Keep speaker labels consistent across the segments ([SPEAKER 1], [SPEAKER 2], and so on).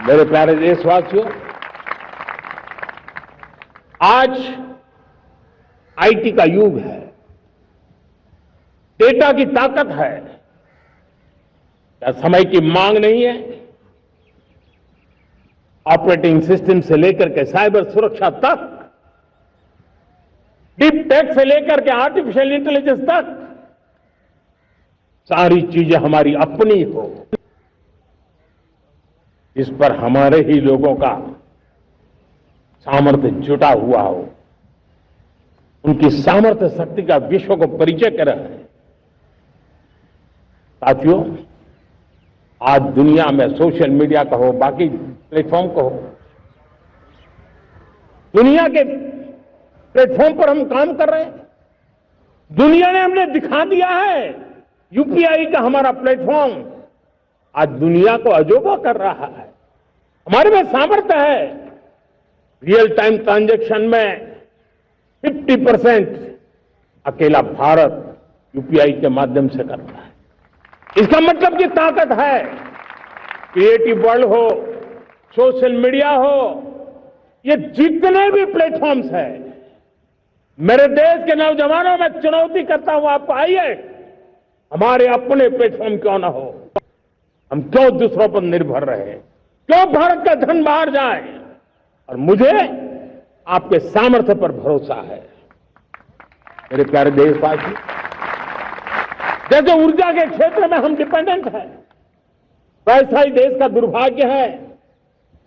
[SPEAKER 1] मेरे प्यारे देशवासियों, आज आईटी का युग है, डेटा की ताकत है। क्या समय की मांग नहीं है? ऑपरेटिंग सिस्टम से लेकर के साइबर सुरक्षा तक, डीप टेक से लेकर के आर्टिफिशियल इंटेलिजेंस तक, सारी चीजें हमारी अपनी हो, इस पर हमारे ही लोगों का सामर्थ्य जुटा हुआ हो, उनकी सामर्थ्य शक्ति का विश्व को परिचय करा है। साथियों, आज दुनिया में सोशल मीडिया का हो, बाकी प्लेटफॉर्म का हो, दुनिया के प्लेटफॉर्म पर हम काम कर रहे हैं। दुनिया ने हमने दिखा दिया है, यूपीआई का हमारा प्लेटफॉर्म आज दुनिया को अजोबा कर रहा है। हमारे में सामर्थ्य है। रियल टाइम ट्रांजैक्शन में 50% अकेला भारत यूपीआई के माध्यम से करता है। इसका मतलब की ताकत है। क्रिएटिव वर्ल्ड हो, सोशल मीडिया हो, ये जितने भी प्लेटफॉर्म्स हैं, मेरे देश के नौजवानों में चुनौती करता हूं आपको, आइए हमारे अपने प्लेटफॉर्म क्यों ना हो, हम क्यों दूसरों पर निर्भर रहे, क्यों भारत का धन बाहर जाए। और मुझे आपके सामर्थ्य पर भरोसा है। मेरे प्यारे देशवासी, जैसे ऊर्जा के क्षेत्र में हम डिपेंडेंट हैं, वैसा ही देश का दुर्भाग्य है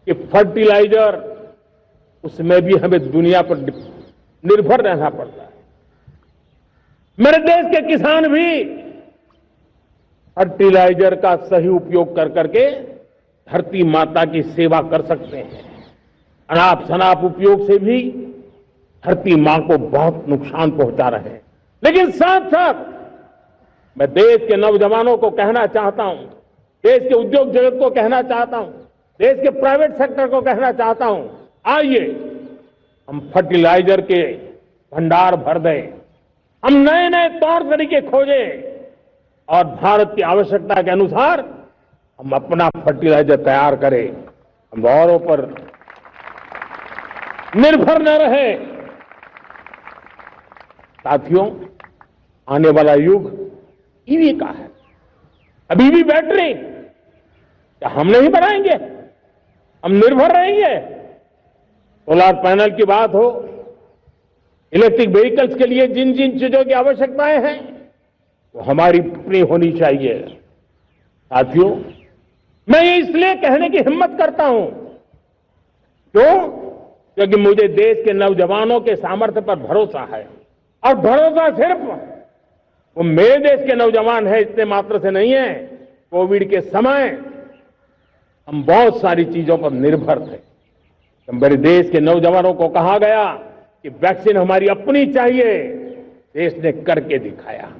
[SPEAKER 1] कि फर्टिलाइजर, उसमें भी हमें दुनिया पर निर्भर रहना पड़ता है। मेरे देश के किसान भी फर्टिलाइजर का सही उपयोग कर करके धरती माता की सेवा कर सकते हैं। अनाप शनाप उपयोग से भी धरती मां को बहुत नुकसान पहुंचा रहे हैं। लेकिन साथ साथ मैं देश के नौजवानों को कहना चाहता हूं, देश के उद्योग जगत को कहना चाहता हूं, देश के प्राइवेट सेक्टर को कहना चाहता हूं, आइए हम फर्टिलाइजर के भंडार भर दें, हम नए नए तौर तरीके खोजें और भारत की आवश्यकता के अनुसार हम अपना फर्टिलाइजर तैयार करें। हम औरों पर निर्भर न रहे। साथियों, आने वाला युग ईवी का है। अब ईवी बैटरी क्या हम नहीं बनाएंगे? हम निर्भर रहेंगे? सोलर पैनल की बात हो, इलेक्ट्रिक व्हीकल्स के लिए जिन जिन चीजों की आवश्यकताएं हैं वो हमारी अपनी होनी चाहिए। साथियों, मैं ये इसलिए कहने की हिम्मत करता हूं क्यों? क्योंकि मुझे देश के नौजवानों के सामर्थ्य पर भरोसा है। और भरोसा सिर्फ वो मेरे देश के नौजवान है इतने मात्र से नहीं है। कोविड के समय हम बहुत सारी चीजों पर निर्भर थे। तो मेरे देश के नौजवानों को कहा गया कि वैक्सीन हमारी अपनी चाहिए, देश ने करके दिखाया।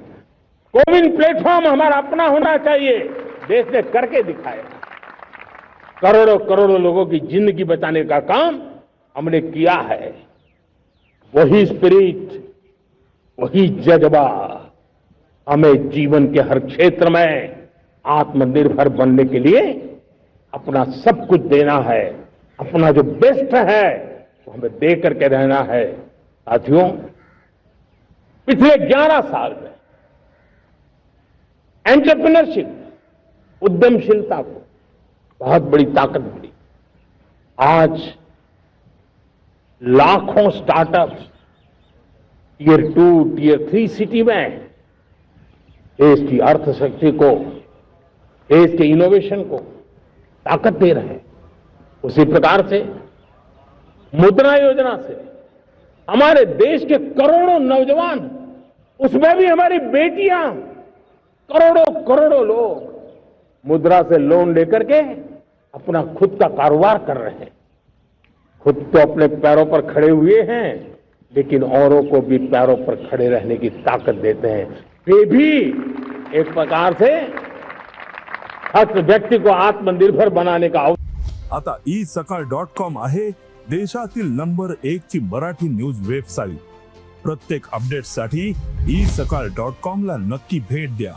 [SPEAKER 1] कोविन प्लेटफॉर्म हमारा अपना होना चाहिए, देश ने करके दिखाया। करोड़ों करोड़ों लोगों की जिंदगी बचाने का काम हमने किया है। वही स्पिरिट, वही जज्बा हमें जीवन के हर क्षेत्र में आत्मनिर्भर बनने के लिए अपना सब कुछ देना है। अपना जो बेस्ट है वो हमें दे करके रहना है। साथियों, पिछले 11 साल में एंटरप्रेन्योरशिप, उद्यमशीलता को बहुत बड़ी ताकत मिली। आज लाखों स्टार्टअप्स टियर 2, टियर 3 सिटी में देश की अर्थशक्ति को, देश के इनोवेशन को ताकत दे रहे हैं। उसी प्रकार से मुद्रा योजना से हमारे देश के करोड़ों नौजवान, उसमें भी हमारी बेटियां, करोड़ों करोड़ों लोग मुद्रा से लोन लेकर के अपना खुद का कारोबार कर रहे हैं। खुद तो अपने पैरों पर खड़े हुए हैं, लेकिन औरों को भी पैरों पर खड़े रहने की ताकत देते हैं। वे भी एक प्रकार से हर व्यक्ति को आत्मनिर्भर बनाने का
[SPEAKER 2] आता isakal.com आहे देशातील नंबर 1 ची मराठी न्यूज वेबसाईट। प्रत्येक अपडेटसाठी isakal.com ला नक्की भेट द्या।